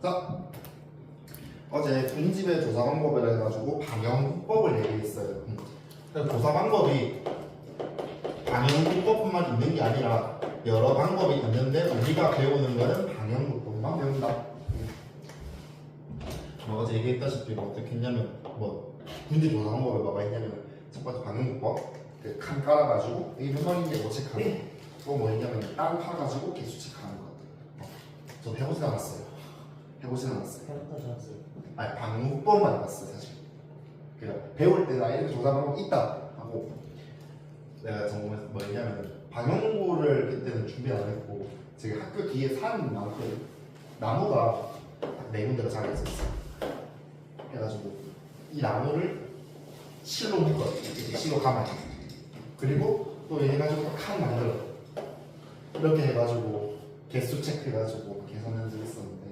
자, 어제 분집의 조사 방법을 해가지고 방영국법을 얘기했어요. 조사 방법이 방영국법뿐만 있는 게 아니라 여러 방법이 있는데 우리가 배우는 거는 방영국법만 배운다. 어제 얘기했다시피 어떻게 했냐면 분집 조사 방법을 뭐가 있냐면 첫 번째 방영국법 그 칸 깔아가지고 이게 몇 마리인지 뭐 체크하고 또 뭐 있냐면 땅 파가지고 개수 체크하는 것. 저도 해보진 않았어요. 아니 방문법만 해봤어요 사실. 그러니까 배울 때 나 이렇게 조사 방법 있다 하고 내가 정말 뭐냐면 방영고를 그때는 준비 안 했고 제가 학교 뒤에 산 많거든. 나무가 딱 4군데가 자라 있었어. 그래가지고 이 나무를 실로 묶었어. 실로 감아요. 그리고 또 해가지고 칸 만들어. 이렇게 해가지고 개수 체크해가지고 계산 연습했었는데.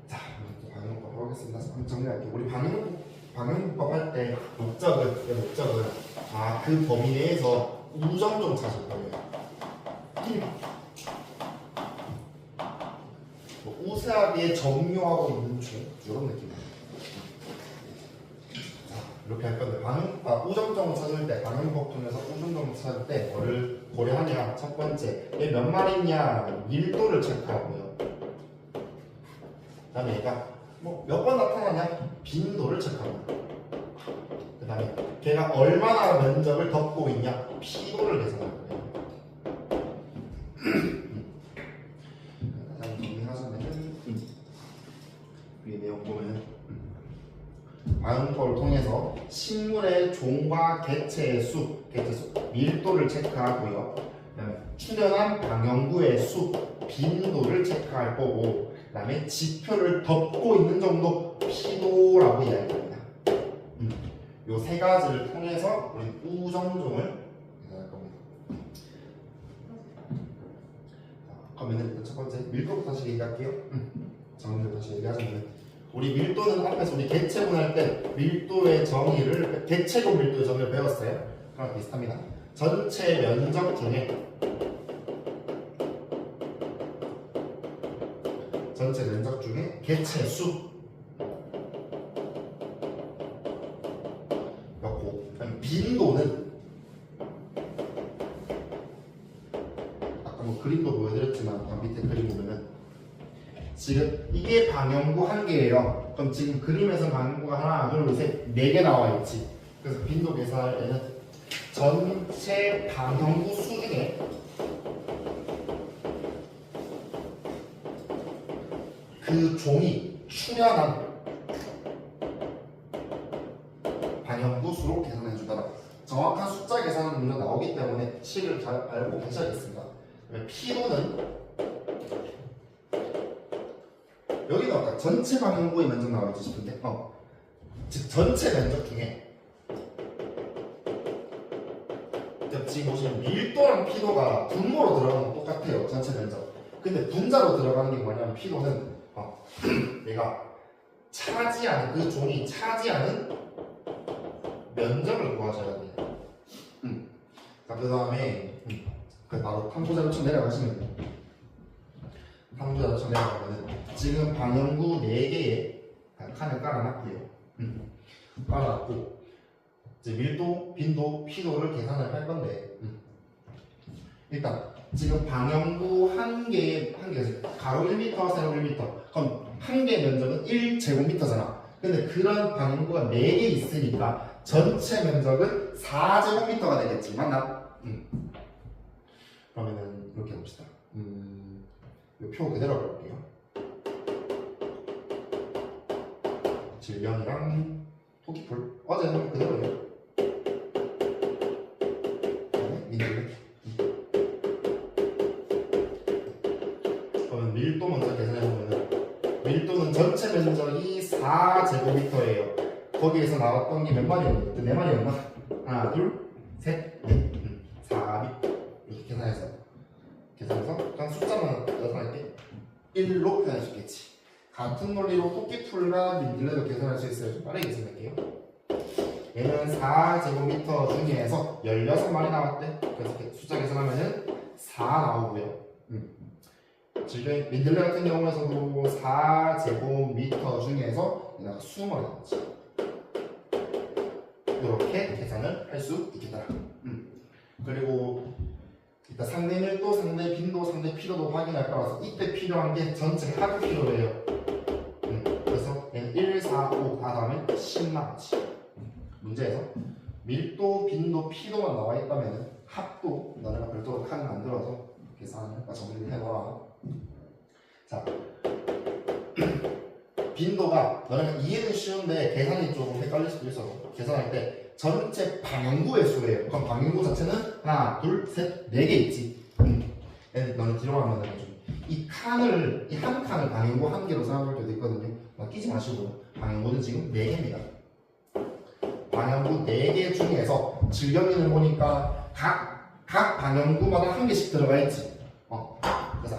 자, 또 방영법 하겠습니다. 정리할게요. 우리 방영법 할 때 목적은 그 범위 내에서 우점좀 찾을 거예요. 우세하게 점유하고 있는 중 이런 느낌이에요. 이렇게 할 건데 우점점을 찾을 때 방영법 중에서 우점점을 찾을 때 뭐를 고려하냐? 첫 번째, 얘 몇 마리냐? 밀도를 체크하고요. 그다음에 얘가 몇 번 나타나냐? 빈도를 체크하고요. 그다음에 걔가 얼마나 면적을 덮고 있냐? 피도를 계산할 거예요. 정리하자면은 이 내용 보면은 방영법을 통해서 식물의 종과 개체의 수, 밀도를 체크하고요. 출현한 방영구의 수, 빈도를 체크할 거고, 그다음에 지표를 덮고 있는 정도, 피도라고 이야기합니다. 요 세 가지를 통해서 우리 우점종을 계산할 겁니다. 그러면 첫 번째 밀도부터 다시 얘기할게요. 정리를 다시 얘기하자면. 우리 밀도는 앞에서 우리 개체분할 때 밀도의 정의를 개체곱 밀도의 정의를 배웠어요. 그랑 비슷합니다. 전체 면적 중에 개체 수 였고, 빈도는 아까 그림도 보여드렸지만 밑에 그림 보면은 지금 이게 방영구 한 개예요. 그럼 지금 그림에서 방영구가 하나, 둘, 셋, 4개 나와 있지. 그래서 빈도 계산할 때는 전체 방영구 수 중에 그 종이 출현한 방영구 수로 계산해 주더라. 정확한 숫자 계산은 문제 나오기 때문에 식을 잘 알고 계셔야겠습니다. P도는 여기는 아까 전체 방영구의 면적 나와있지 싶은데 즉 전체 면적 중에 지금 보시면 밀도랑 피도가 분모로 들어가는 건 똑같아요. 전체 면적. 근데 분자로 들어가는 게 뭐냐면 피도는 얘가 차지하는 그 종이 차지하는 면적을 구하셔야 돼요. 자, 그 다음에 바로 탐구자료처럼 내려가시면 돼요. 탐구자료처럼 내려가면은 지금 방영구 4개에 칸을 깔아놨고요. 깔아놨고 이제 밀도, 빈도, 피도를 계산을 할 건데 일단 지금 방영구 한 개에 가로 1m, 세로 1m 그럼 한 개 면적은 1제곱미터잖아. 근데 그런 방영구가 4개 있으니까 전체 면적은 4제곱미터가 되겠지. 맞나? 그러면은 이렇게 해봅시다. 이 표 그대로 볼게요. 질량이랑 토끼풀 어제 한 거 그대로예요. 민들레. 그러면 밀도 먼저 계산해보면 밀도는 전체 면적이 4제곱미터예요. 거기에서 나왔던 게 몇 마리였나? 4마리였나? 하나, 둘, 셋, 넷, 4 이렇게 계산해서 그냥 숫자만 나타낼게 1로 표현할 수 있겠지. 같은 논리로 토끼풀과 민들레도 계산할 수 있어요. 좀 빠르게 계산할게요. 얘는 4제곱미터 중에서 16마리 나왔대. 그래서 숫자 계산하면은 4 나오고요. 지금 민들레 같은 경우에서도 4제곱미터 중에서 얘가 20마리 이렇게 계산을 할 수 있겠다. 그리고 일단 상대 밀도, 상대 빈도, 상대 필요도 확인할 거라서 이때 필요한 게 전체 합이 필요해요. 그래서 얘는 1, 4, 5 다 더하면 10 나왔지. 문제에서 밀도, 빈도, 피도만 나와 있다면 합도 너네가 별도로 칸을 만들어서 계산을 정리를 해봐라. 자, 빈도가 너네가 이해는 쉬운데 계산이 조금 헷갈릴 수도 있어서 계산할 때 전체 방향구의 수예요. 그럼 방향구 자체는 하나, 둘, 셋, 네 개 있지. 너네 뒤로 가면 이 칸을, 이 한 칸을 방향구 한 개로 생각할 때도 있거든요. 끼지 마시고요. 방향구는 지금 네 개입니다. 방향구 4개 중에서 질경인을 보니까 각 방향구마다 한 개씩 들어가 있지. 그래서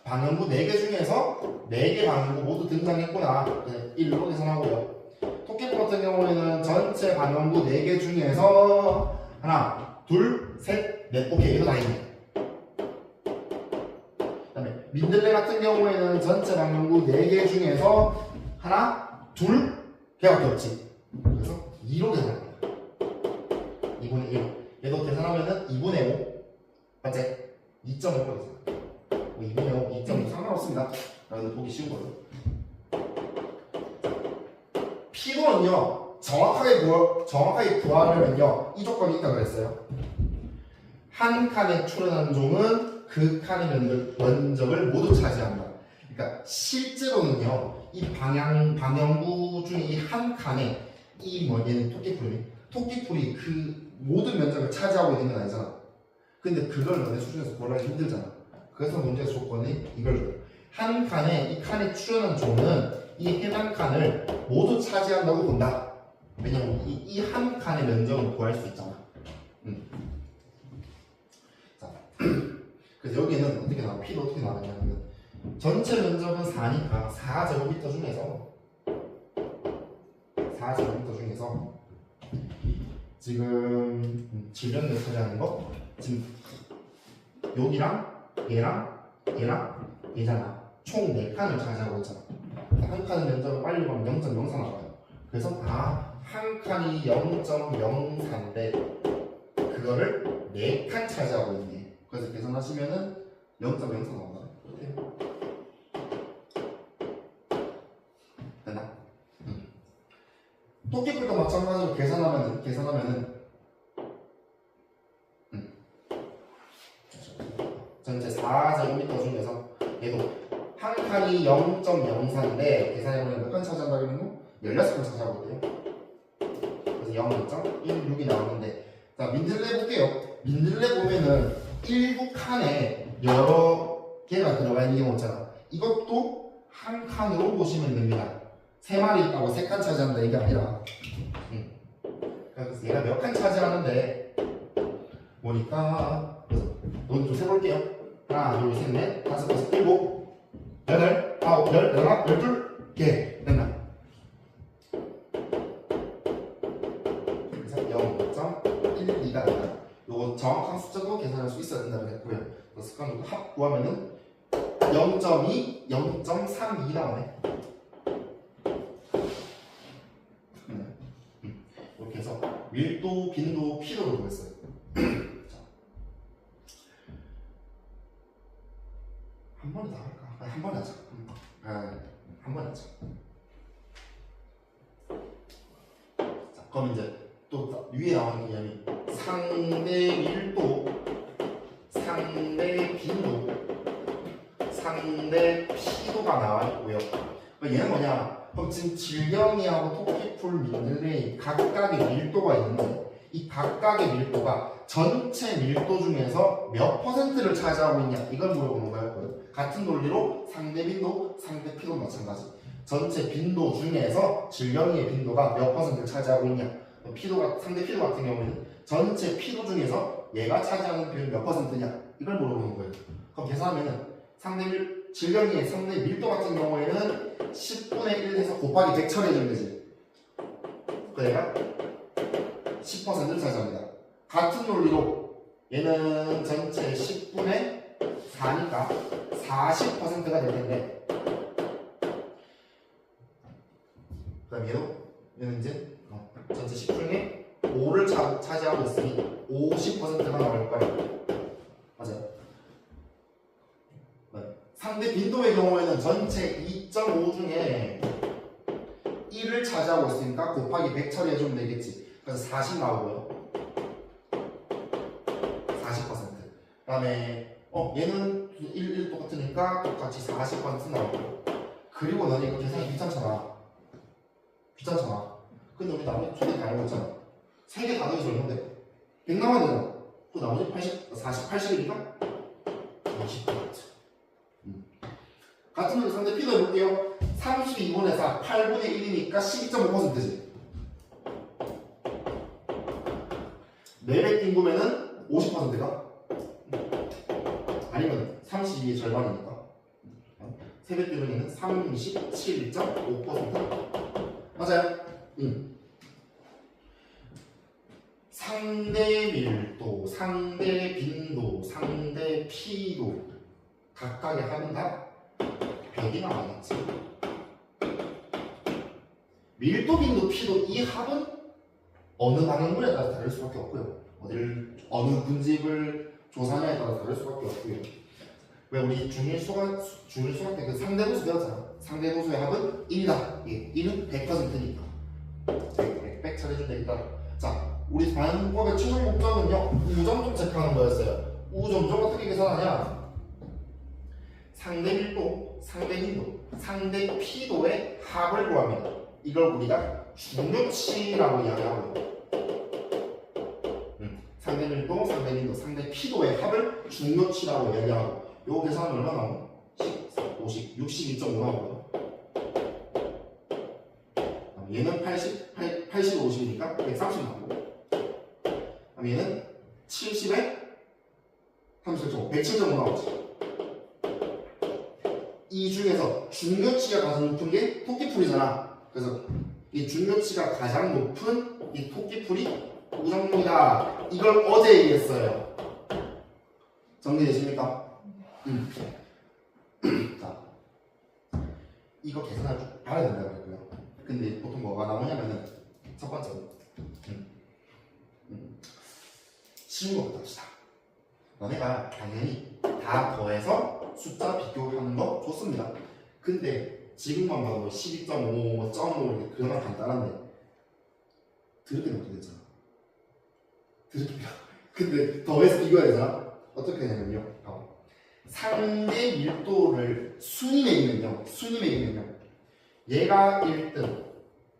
방향구 4개 중에서 4개 방향구 모두 등장했구나. 1로 계산하고요. 토끼풀 같은 경우에는 전체 방향구 4개 중에서 하나, 둘, 셋, 넷. 오케이, 이거 다 있네. 그 다음에 민들레 같은 경우에는 전체 방향구 4개 중에서 하나, 둘, 개밖에 없지. 그래서 2로 계산합니다. 2분의 1. 얘도 계산하면은 2분의 5. 맞지? 2.5로 계산. 2분의 5, 2.5 상관없습니다. 여러분들 보기 쉬운 걸로. 피도는요, 정확하게 구하려면요, 이 조건이 있다고 그랬어요. 한 칸에 출현한 종은 그 칸의 면적을 모두 차지한다. 그러니까 실제로는요, 이 방향구 중에 이 한 칸에 얘는 토끼풀이 그 모든 면적을 차지하고 있는 건 아니잖아. 근데 그걸 너네 수준에서 구하기 힘들잖아. 그래서 문제 조건이 이걸 한 칸에 이 칸에 출현한 종은 이 해당 칸을 모두 차지한다고 본다. 왜냐면 이 한 칸의 면적을 구할 수 있잖아. 자, 그래서 여기는 어떻게 나와? P도 어떻게 나왔냐면 전체 면적은 4니까 4제곱미터 중에서 지금 질병을 처리하는 거 지금 여기랑 얘잖아. 총 4칸을 차지하고 있잖아. 한 칸의 면적을 빨리 보면 0.04 나와요. 그래서 한 칸이 0.04인데 그거를 4칸 차지하고 있네. 그래서 계산하시면은 0.04 나온다. 됐나? 토끼풀도 마찬가지로 계산하면은 전체 4제곱미터 중에서 얘도 한 칸이 0.04인데 계산해보면 몇 칸 차지한다고 했노? 16칸 차지하고 있대요. 그래서 0.16이 나오는데, 자, 민들레 볼게요. 민들레 보면은 일부 칸에 여러 개가 들어가 있는 경우 있잖아. 이것도 한 칸으로 보시면 됩니다. 3마리 있다고 3칸 차지한다 이게 아니라. 그래서 얘가 몇 칸 차지하는데 보니까 너도 좀 세볼게요. 하나, 둘, 셋, 넷, 다섯, 여섯, 일곱, 여덟, 아홉, 열, 열하나, 열둘, 개. 됐나? 그래서 0.12가 된다. 요거 정확한 숫자도 계산할 수 있어야 된다고 했고요. 습관으로 합 구하면은 0.2, 0.32 나오네. 이렇게 해서 밀도, 빈도, 피도를 구했어요. 한 번에 다 할까? 한 번에 하자. 한 번에 하자. 자, 그럼 이제 또 위에 나오는 개념이 상대 밀도, 상대 빈도, 상대 피도가 나와 있고요. 얘는 뭐냐? 그럼 지금 질경이하고 토끼풀, 민들레 각각의 밀도가 있는데 이 각각의 밀도가 전체 밀도 중에서 몇 퍼센트를 차지하고 있냐 이걸 물어보는 거였거든. 같은 논리로 상대 빈도, 상대 피도 마찬가지. 전체 빈도 중에서 질경이의 빈도가 몇 퍼센트를 차지하고 있냐. 상대 피도 같은 경우에는 전체 피도 중에서 얘가 차지하는 비율이 몇 퍼센트냐 이걸 물어보는 거예요. 그럼 계산하면은 질경이의 상대 밀도 같은 경우에는 10분의 1 해서 곱하기 100 처리해주면 되지. 그러니까 10%를 차지합니다. 같은 논리로 얘는 전체 10분의 4니까 40%가 될 텐데, 그 다음 얘는 이제 전체 10 중에 5를 차지하고 있으니 50%가 나올 거예요. 맞아요. 네. 상대 빈도의 경우에는 전체 2.5 중에 1을 차지하고 있으니까 곱하기 100 처리해주면 되겠지. 그래서 40 나오고요. 40%. 그 다음에 얘는 1 똑같으니까 똑같이 40% 나오고. 그리고 너는 이거 계산이 귀찮잖아. 근데 우리 나머지 2개 다 알고 있잖아. 3개 다 더해서 얼마인데? 100 남아야 되잖아. 그 나머지 40, 80이니까 20%. 같은 걸 상대 피도 해볼게요. 32분의 4, 8분의 1이니까 12.5%지. 4배 띵구면은 50%가? 아니면 32의 절반이니까. 3배 띵구면은 37.5%. 맞아요? 상대 밀도, 상대 빈도, 상대 피도 각각의 합은 다 100이 나와야겠지. 밀도, 빈도, 피도 이 합은 어느 방향물에 따라 다를 수밖에 없고요. 어느 군집을 조사냐에 따라 다를 수밖에 없고요. 왜 우리 중일수학 때 그 상대도수 배웠잖아. 상대도수의 합은 1이다. 1은 100%니까 100 처리해주면 되겠다. 자, 우리 반응법의 최종 목적은요, 우점점 체크하는 거였어요. 우점점 어떻게 계산하냐? 상대 밀도, 상대 빈도, 상대 피도의 합을 구합니다. 이걸 우리가 중요치라고 이야기하고요. 상대 밀도, 상대 빈도, 상대 피도의 합을 중요치라고 이야기하고, 요 계산은 얼마 나오나? 50, 62.5 나오고요. 얘는 80, 50이니까 130 나오고, 얘는 70에 37.5, 107.5 나오지. 이 중에서 중요치가 가장 높은 게 토끼풀이잖아. 그래서 이 중요치가 가장 높은 이 토끼풀이 우정물이다. 이걸 어제 얘기했어요. 정리되십니까? 자, 이거 계산할 줄 알아야 된다고 했고요. 근데 보통 뭐가 나오냐면은 첫 번째로 쉬운 것부터 합시다. 너네가 당연히 다 더해서 숫자 비교하는 거 좋습니다. 근데 지금만 봐도 12.5, 0.5 그나마 간단한데 드럽게 넣어도 되잖아. 근데 더해서 비교해야 되잖아. 어떻게 되냐면요. 상대 밀도를 순위 매기면요. 얘가 1등,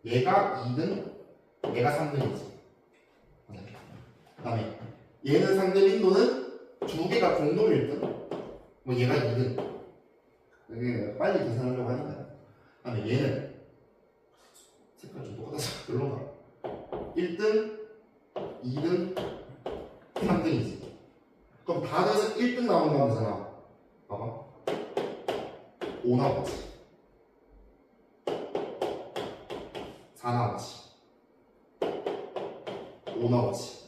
얘가 2등, 얘가 3등이지. 그 다음에 얘는 상대 빈도는 두 개가 공동 1등, 뭐 얘가 2등. 이게 빨리 계산하려고 하니까요. 그 다음에 얘는 색깔 좀 똑같아서 별론가? 1등, 2등, 3등이지. 그럼 다 더해서 1등 나오는 거 하면서 봐봐. 5 나오지. 4 나오지. 5 나오지.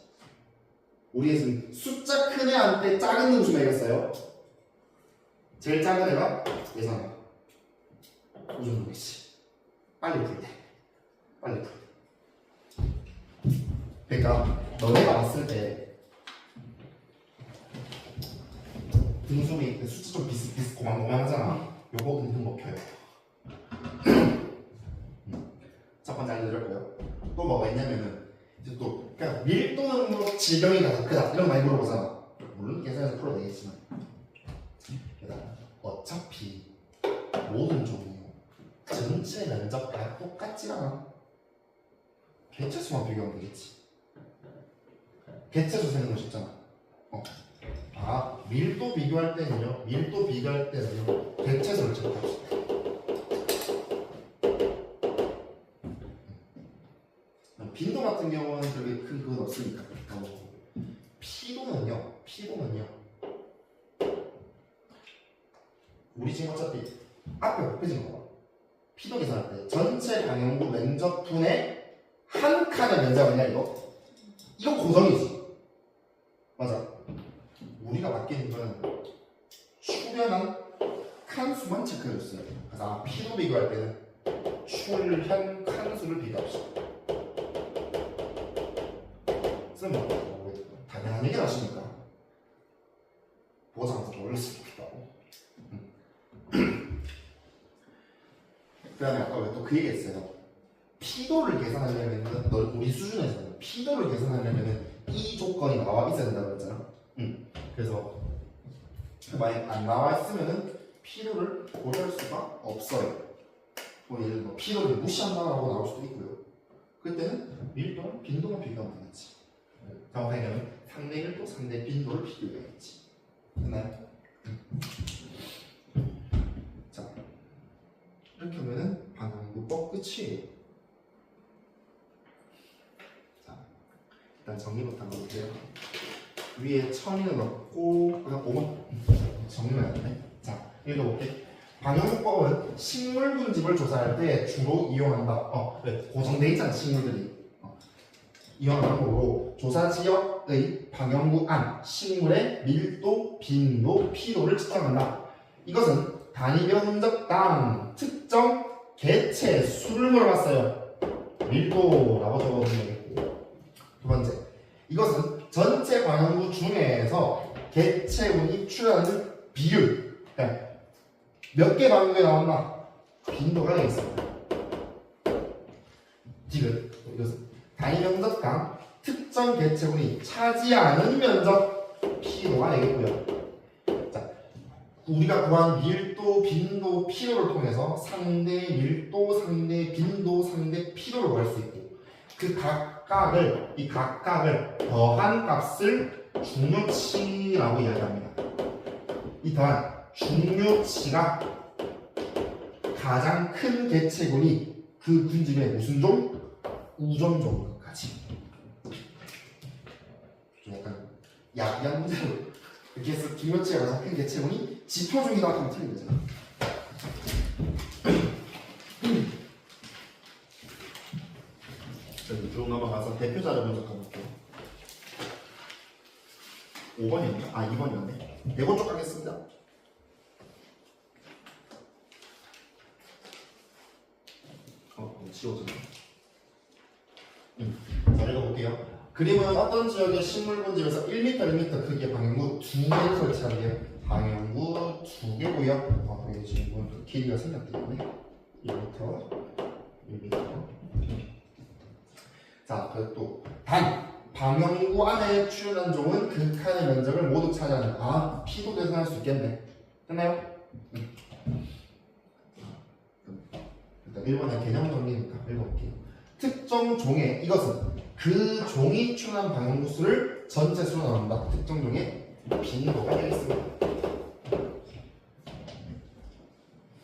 우리 지금 숫자 큰 애한테 작은 능수 매겼어요. 제일 작은 애가 예상해. 이 정도겠지. 빨리 풀 때. 그러니까 너네가 봤을 때 등수비 숫자 좀 비슷 고만고만하잖아. 요거 은근 먹혀요. 첫 번째 알려드렸고요. 또 뭐가 있냐면은 이제 또 그냥 밀도는 뭐 질병이 다 크다 이런 거 많이 물어보잖아. 물론 계산해서 풀어도 되겠지만 어차피 모든 종류 전체 면적 다 똑같지 않아. 개체수만 비교하면 되겠지. 개체수 세는 거 쉽잖아. 밀도 비교할 때는요. 개체수를 체크합시다. 빈도 같은 경우는 그렇게 큰 그건 없으니까. 피도는요. 우리 지금 어차피 앞에 곱해진 거 봐. 피도 계산할 때 전체 방향구 면적분의 한 칸의 면적이냐 이거? 이거 고정이지. 맞아. 우리가 맡기는 거는 출현한 칸수만 체크해줬어요. 그래서 P도 비교할 때는 출현 칸수를 비교합시다. 쓰면 당연한 얘기를 하시니까 보자마자 놀랄 수도 있다고. 그 다음에 아까 왜 또 그 얘기 했어요. P도를 계산하려면 우리 수준에서는 P도를 계산하려면 이 조건이 나와 있어야 된다고 했잖아. 그래서 만약 안 나와 있으면은 P도를 고려할 수가 없어요. 뭐 예를 들어 P도를 무시한다라고 나올 수도 있고요. 그때는 밀도랑 빈도만 비교하면 되겠지. 정확하게는 상대 밀도, 상대 빈도를 비교해야겠지. 됐나요? 자, 이렇게 하면은 방향부법 끝이에요. 자, 일단 정리부터 한번 볼게요. 위에 1000을 넣고 그냥 5만 정리를 해야 되네. 자, 읽어볼게. 방향법은 식물 군집을 조사할 때 주로 이용한다. 네, 고정돼 있잖아, 식물들이. 이용하는 방법으로 조사 지역의 방향구 안 식물의 밀도, 빈도, 피도를 측정한다. 이것은 단위 면적당 특정 개체 수를 물어봤어요. 밀도라고 적어주면 되겠고. 두 번째, 이것은 전체 방향구 중에서 개체군이 출현하는 비율, 그러니까 몇 개 방향구에 나왔나? 빈도가 되겠습니다. 디귿, 이것은 단위 면적당 특정 개체군이 차지하는 면적 P도가 되겠고요. 자, 우리가 구한 밀도, 빈도, 피도를 통해서 상대 밀도, 상대 빈도, 상대 피도를 구할 수 있고 이 각각을 더한 값을 중요치라고 이야기합니다. 이 더한 중요치가 가장 큰 개체군이 그 군집의 무슨 종? 우점종 것까지. 좀 약간 야기한 문제로 이렇게 해서 중요치가 가장 큰 개체군이 지표종이다 하면 틀린 거잖아. 쭉 넘어가서 대표자료 분석해 볼게요. 5번이었나? 2번이었네. 이번 쪽 가겠습니다. 지워졌네. 자, 읽어볼게요. 그림은 어떤 지역의 식물 군집에서 1m, 1m 크기의 방향구 2개를 설치하게요. 방향구 2개고요. 여기 지금 길이가 생겼기 때문에 1m, 1m. 자, 그리고 또 단 방향구 안에 출현한 종은 그 칸의 면적을 모두 차지하는 P도 계산할 수 있겠네. 됐나요? 일단 1번의 개념 정리니까 읽어볼게요. 특정 종의 이것은 그 종이 출현한 방향구 수를 전체 수로 나눈다. 특정 종의 빈도가 되겠습니다.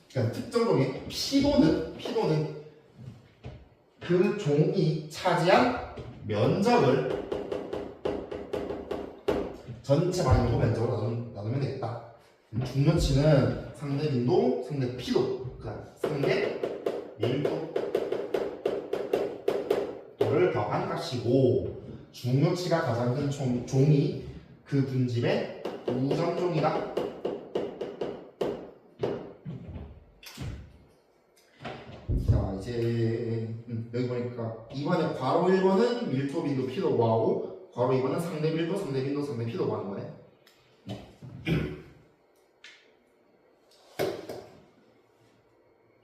그러니까 특정 종의 P도는 그 종이 차지한 면적을 전체 방향구 면적으로 나누면 되겠다. 중요치는 상대 빈도, 상대 피도, 그다음 상대 밀도를 더한 값이고 중요치가 가장 큰 종이 그 군집의 우점종이다. 자, 이제 여기 보니까 2번에 괄호 1번은 밀도, 빈도, 피도 구하고 괄호 2번은 상대 밀도, 상대 빈도, 상대 피도 구하는 거네.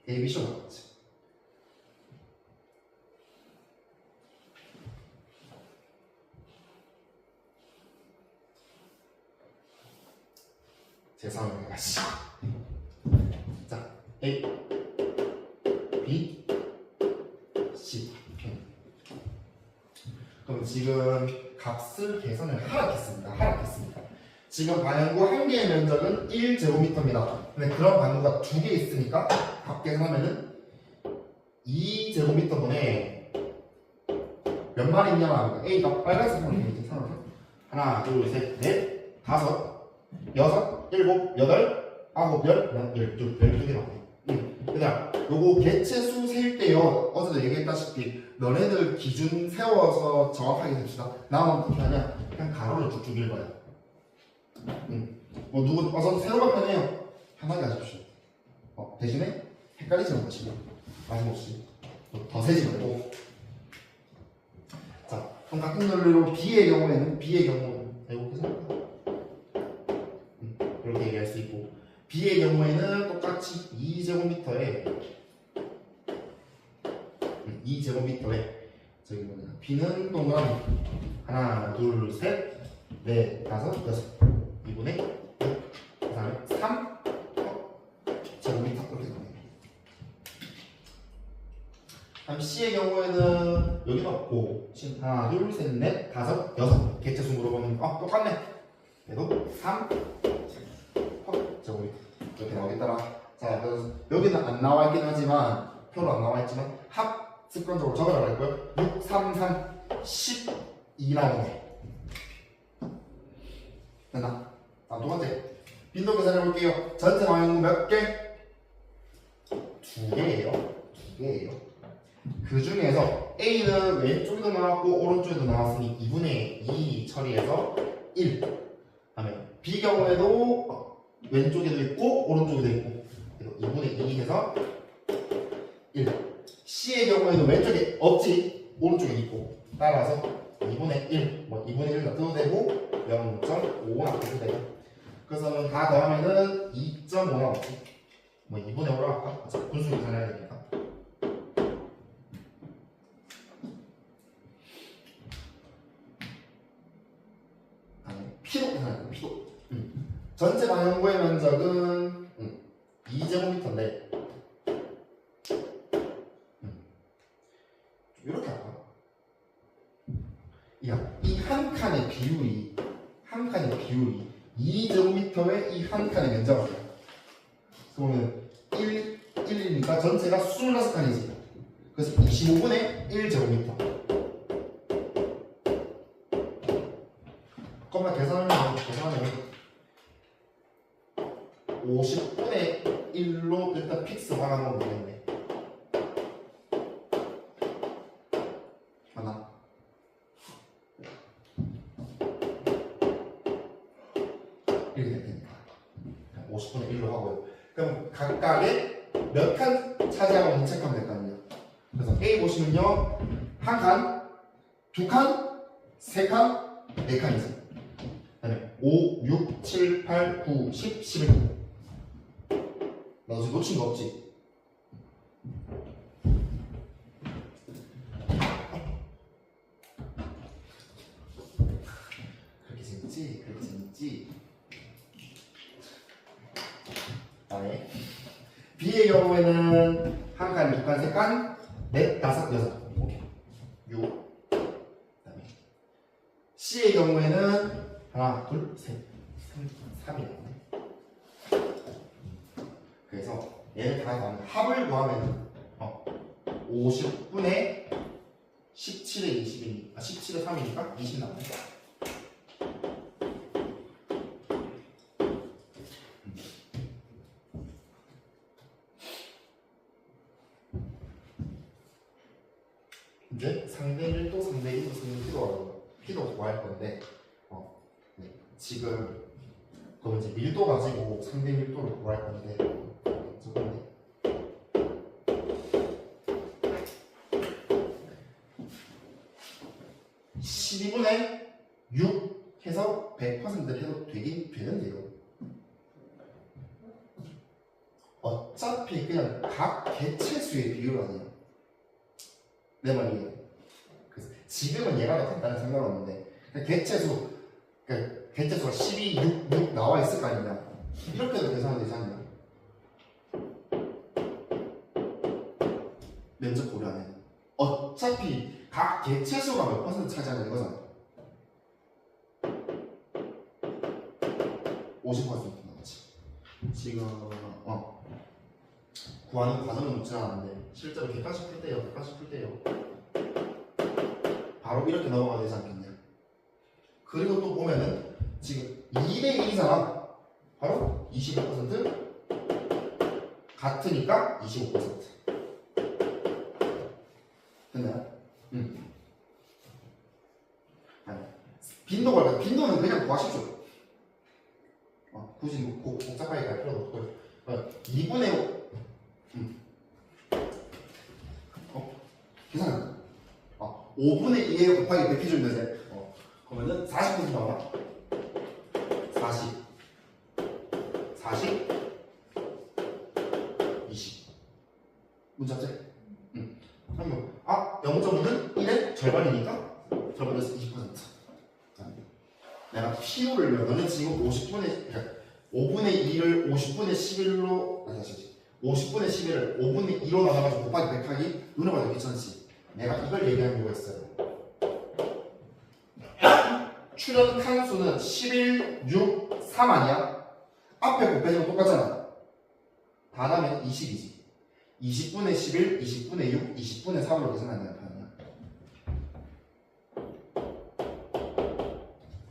A, B, C로 나왔지. 제 상황을 해가지고. 자, A, B, C. 그럼 지금 값을 계산을 하락했습니다. 지금 방향구 한 개의 면적은 1제곱미터입니다. 근데 그런 방향구가 두 개 있으니까 값 계산하면은 2제곱미터분에 몇 마리 있냐고 하니까 A가 빨간색으로 되겠지. 하나, 둘, 셋, 넷, 다섯, 여섯, 일곱, 여덟, 아홉, 열, 12개 나와요. 얘들아, 요거 개체수 셀 때요, 어제도 얘기했다시피 너네들 기준 세워서 정확하게 셉시다. 나만 어떻게 하냐? 그냥 가로를 쭉쭉 읽어요. 뭐 누구 와서 세로가 편해요. 편하게 하십시오. 대신에 헷갈리지 마시고 마지못이 더 세지 말고. 자, 그럼 같은 논리로 B의 경우는 이렇게 이렇게 얘기할 수 있고, B의 경우에는 똑같이 2제곱미터에 저기 뭐냐, B는 동그라미 하나 둘 셋 넷 다섯 여섯 2분의 6 그 다음에 3 제곱미터 이렇게 나와요. 다음 C의 경우에는 여기는 없고 하나 둘 셋 넷 다섯 여섯 개체수 물어보면 똑같네. 얘도 3 제곱미터 이렇게 나오겠더라. 자, 그래서 여기는 안 나와 있긴 하지만 표로 안 나와 있지만 합 습관적으로 적어라 할 거예요. 6, 3, 3, 12 나오네. 됐나? 자, 두 번째 빈도 계산해 볼게요. 전체 방향 몇 개? 2개예요. 그 중에서 A는 왼쪽에도 나왔고 오른쪽에도 나왔으니 2분의 2 처리해서 1. 다음에 B 경우에도 왼쪽에도 있고 오른쪽에도 있고 2분의 2 해서 1. C의 경우에는 왼쪽에 없지 오른쪽에 있고 따라서 2분의 1 2분의 1 놔둬도 되고 0.5 놔둬도 되고, 그래서 다 더하면은 2.5 나오지. 2분의 5로 할까? 분수 계산해야 되니까. P도 계산해야 돼. P도. 전체 방향구의 면적은 2제곱미터인데 이렇게 할까? 이 한 칸의 비율이 2제곱미터의 이 한 칸의 면적이야. 그러면 1이니까 전체가 26칸이지. 그래서 25분의 1제곱미터. 그것만 계산하면 50분의 1로 일단 픽스 박아놓으면 되겠네. 맞나? 이렇게 될 테니까 50분의 1로 하고요. 그럼 각각의 몇 칸 차지하고 있는 체크하면 될 거 아니에요. 그래서 A 보시면요, 한 칸, 두 칸, 세 칸, 네 칸이죠. 그 다음에 5, 6, 7, 8, 9, 10, 11. 나 지금 놓친 거 없지? 그렇게 재밌지? 다음에 B의 경우에는 한 칸, 두 칸, 세 칸, 넷, 다섯, 여섯. 오케이. 6. 그다음에 C의 경우에는 하나, 둘, 셋, 3이 나오네. 그래서 얘를 다 더하면 합을 구하면 50분의 17의 20이니까 17의 3이니까 20 나오네. 이제 상대 밀도, 상대 인도, 상대 피도 구할 건데 지금 그럼 이제 밀도 가지고 상대 밀도를 구할 건데 저건데 12분의 6 해서 100%를 해도 되긴 되는데요. 어차피 그냥 각 개체수의 비율 아니야. 내 말이. 그래서 지금은 얘가 더 간단한 상관없는데 개체수가 12, 6 나와 있을 거 아니냐. 이렇게도 계산하면 되지 않냐. 면적 고려 안 해. 어차피 각 개체수가 몇 퍼센트 차지하는 거잖아. 50% 나오지. 지금 구하는 과정은 묻지 않았는데 실제로 객관식 풀 때요. 바로 이렇게 넘어가야 되지 않겠냐. 그리고 또 보면은 지금 2대 1이잖아. 바로 25% 같으니까 25%. 됐나요? 아니, 빈도는 그냥 구하십시오. 굳이 뭐 복잡하게 갈 필요도 없고요. 2분의 계산 5분의 2에 곱하기 100 해주면 되지. 그러면은 40분이 나오나? 40 20 문자지? 그러면 0.5는 1의 절반이니까 절반에서 20%. 내가 PU를 너는 지금 50분의 그러니까 5분의 2를 50분의 11로 다시 50분의 11을 5분의 2로 나눠가지고 곱하기 100 하기 눈에 봐도 귀찮지. 내가 이걸 얘기하는 이유가 있어요. 출현 칸수는 11, 6, 3 아니야? 앞에 곱해지면 똑같잖아. 다 하면 20이지. 20분의 11, 20분의 6, 20분의 3으로 계산한다는 판이야.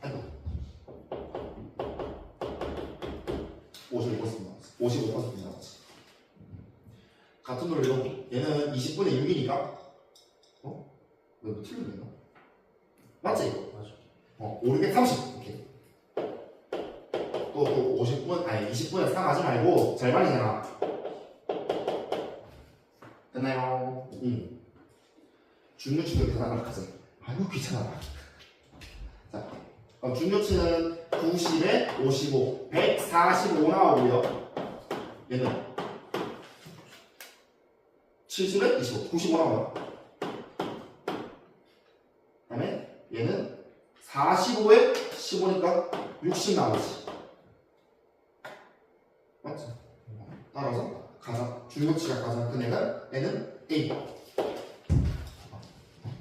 아이고. 55% 나왔어. 55% 나왔지. 같은 논리로 얘는 20분의 6이니까 왜 이거 틀렸나? 맞지? 맞아. 5, 630 이렇게. 또 50분 아니 20분에 3 하지 말고 절반이잖아. 됐나요? 응. 중요치도 계산하도록 하자. 아이고 귀찮아. 자, 그럼 중요치는 90에 55, 145 나오고요. 얘는 70에 25, 95 나와요. 그 다음에 얘는 45에 15니까 60 나오지. 맞지? 따라서 가장 중요치가 가장 큰 애가 얘는 A.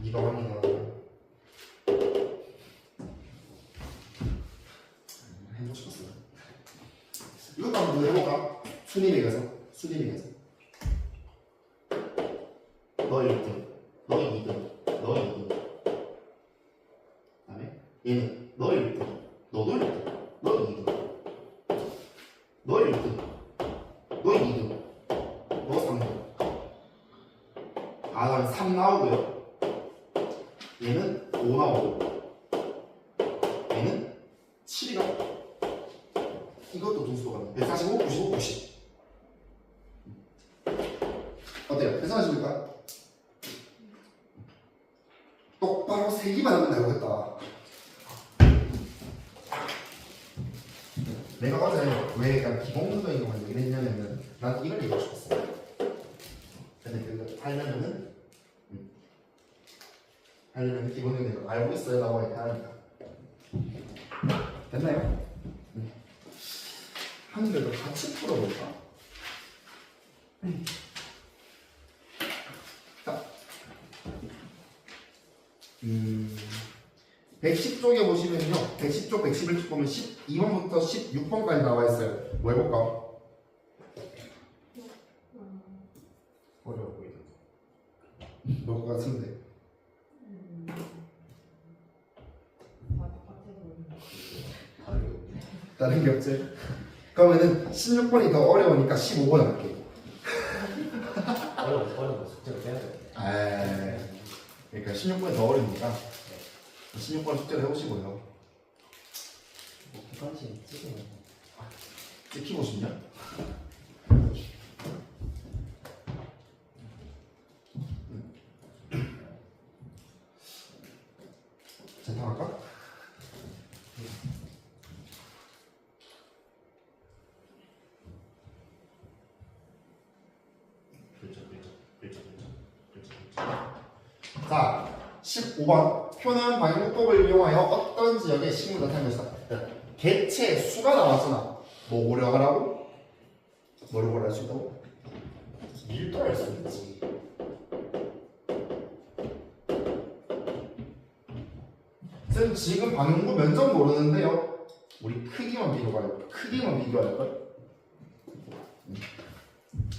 이거 합니다. 해보고 싶었어요. 이것도 한번 해볼까? 순위매겨서 너 1등, 너 2등, 너 2등. 그 다음에 얘는 너 1등, 너도 1등, 너 2등, 너 1등, 너 2등, 너 3등. 다음에 3 나오고요. 얘는 5 나오고, 얘는 7이 나오고. 이것도 동수도 같네. 145, 95, 90. 어때요? 계산하십니까? 똑바로 세기만 하면 나오겠다. 내가 어제 왜 그냥 기본문서인 것만 얘기를 했냐면은 난 이걸 얘기하고 싶었어. 근데 그거 하려면은 기본적으로 내가 알고 있어야 나와야 돼 하니까. 됐나요? 한글도 같이 풀어볼까? 자, 110쪽에 보시면요, 110쪽, 111쪽 보면 12번부터 16번까지 나와 있어요. 뭐 해볼까? 어려워 보이네. 너것 같은데. 다른 게 없지? 그러면은 16번이 더 어려우니까 15번 할게. 어려워. 숙제를 해야 돼. 그러니까 16번이 더 어려우니까 16번 숙제를 해보시고요. 뭐 객관식 찍으면 찍히고 싶냐? 재탕할까? 자, 15번 표는 방향법을 이용하여 어떤 지역의 식물을 나타낸 것이다. 개체 수가 나왔잖아. 뭐 고려하라고? 뭐를 고려할 수 있다고? 밀도 할 수 있지. 쌤 지금 방향구 면적 모르는데요. 우리 크기만 비교할걸?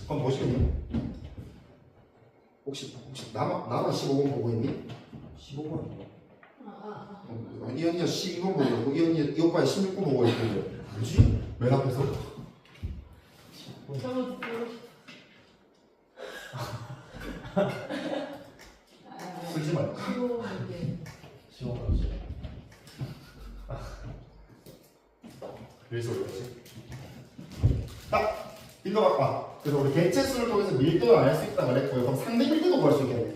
그럼 보시겠니? 혹시 나만 15번 보고 있니? 15번. 이 언니가 12번 보고 있고 이 오빠가 16번 보고 있고 뭐지? 맨 앞에서? 저는 울지 말고 15번. 그래서 그러지? 딱 빈도가 그래서 우리 개체수를 통해서 밀도를 알 수 있다 그랬고요. 그럼 상대 밀도도 구할 수 있겠네.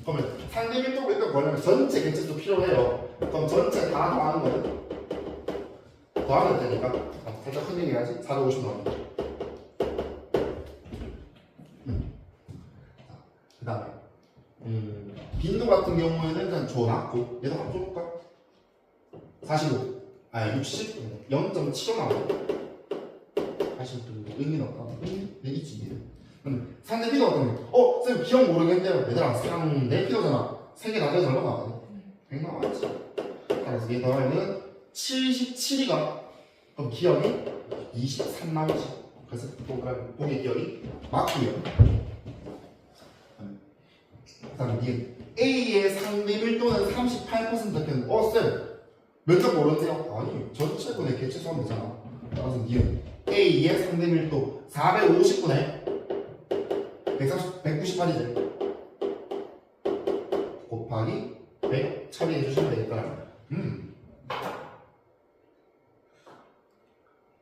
그러면 상대 밀도 일단 구하려면 전체 개체수 필요해요. 그럼 전체 다 더하는 거는 더하면 되니까 살짝 흔히 얘기하지 450 나옵니다. 그 다음에 빈도 같은 경우에는 그냥 줘놨고 얘도 한번 줘볼까? 45 60 0.75 나오네. 85도 의미는 없다. 네 있지. 상대 피도 어떤 거? 쌤 기억 모르겠는데요. 얘들아 상대 피도잖아. 3개 나눠서 얼마 나와요? 100 나와야지. 그래서 얘 더하면 77이가 그럼 기억이 23 나오지. 그래서 또 그럼 보기 기억이 맞고요. 그 다음에 니은 A의 상대 밀도는 38% 됐겠는데 쌤 면적 모르는데요? 아니 전체분의 개체수하면 되잖아. 따라서 니은 A의 상대 밀도 450분의 198이지 곱하기 100 처리해 주시면 되겠다.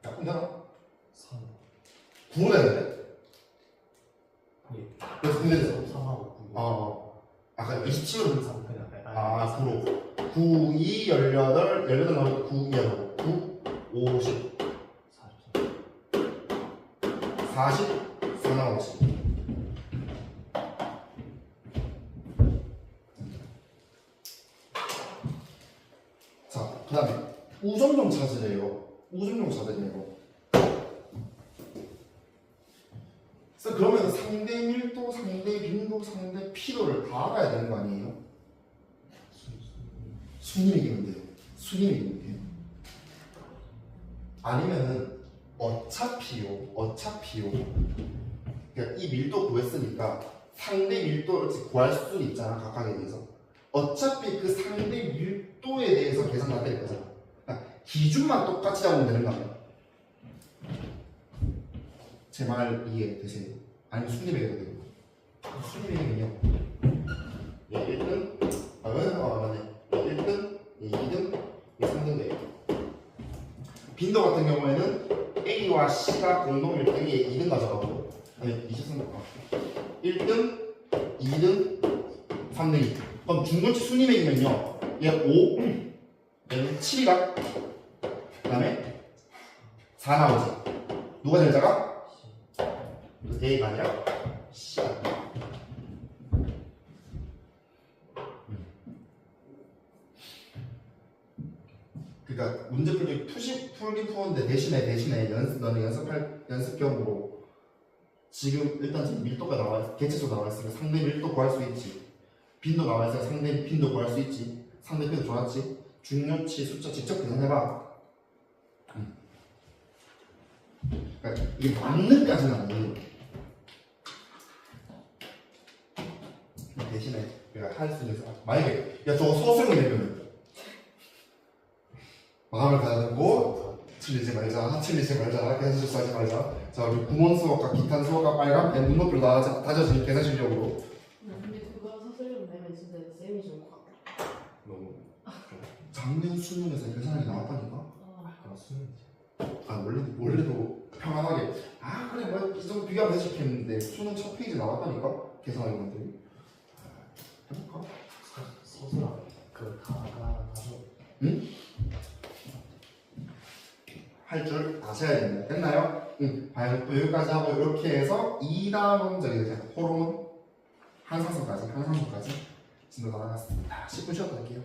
약분 되나? 9로 되는데? 그래서 근데 3하고 9 아까 27로 3 그냥 9로 9, 2, 18 나오니까 9, 2 하고 9, 50 40, 4 나오지. 자, 그 다음에 우점종 찾으래요. 우점종 찾으래요. 그래서 그러면 상대 밀도, 상대 빈도, 상대 피도를 다 알아야 되는 거 아니에요? 순위이기면 돼요. 순위이기면 돼요. 아니면은 어차피요. 그러니까 이 밀도 구했으니까 상대 밀도를 구할 수는 있잖아. 각각에 대해서. 어차피 그 상대 밀도에 대해서 계산 다 될 거잖아. 그러니까 기준만 똑같이 잡으면 되는 거 아니야? 제 말 이해되세요? 아니면 순위배경도 되고. 순위배경은요. 얘 1등, 맞네. 얘 1등, 얘 2등, 얘 3등 돼요. 빈도 같은 경우에는 A와 C가 공동 1등에 2등 가져가고 아니 1등, 2등, 3등이 그럼 중근치 순위맥이면요 얘 5, 얘는 7이가 그 다음에 4 나오지 누가 제일 작아? 그 A가 아니라 C가 그러니까 문제 풀기 풀긴 푸는데 대신에 너는 연습경으로 지금 일단 지금 밀도가 나와 개체수 나와 있으니까 상대 밀도 구할 수 있지 빈도 나와 있으니까 상대 빈도 구할 수 있지 상대 빈도 좋았지 중요치 숫자 직접 계산해봐. 그러니까 이게 맞는까지는 아니에요. 대신에 내가 할 수 있는 만약에 야 저거 소수로 내면 마음을 가다듬고 틀리지 말자 계산실수 하지 말자. 자 우리 구몬 수학과 기탄 수학과 빨간 펜 눈높이로 다져진 계산 실력으로 근데 그거 서술형 내면 진짜 쌤이 좋을 것 같아. 너무 작년 수능에서 계산하기 나왔다니까. 원래도 평안하게 그래 뭐이 정도 비교하면 되지 했는데 수능 첫 페이지 나왔다니까 계산하기 만들기. 해볼까? 서술하면 그 다가 응? 할 줄 아셔야 됩니다. 됐나요? 발표 여기까지 하고 이렇게 해서 2단원 저기 호르몬 항상성까지 진도 나갔습니다. 10분 쉬었다 할게요.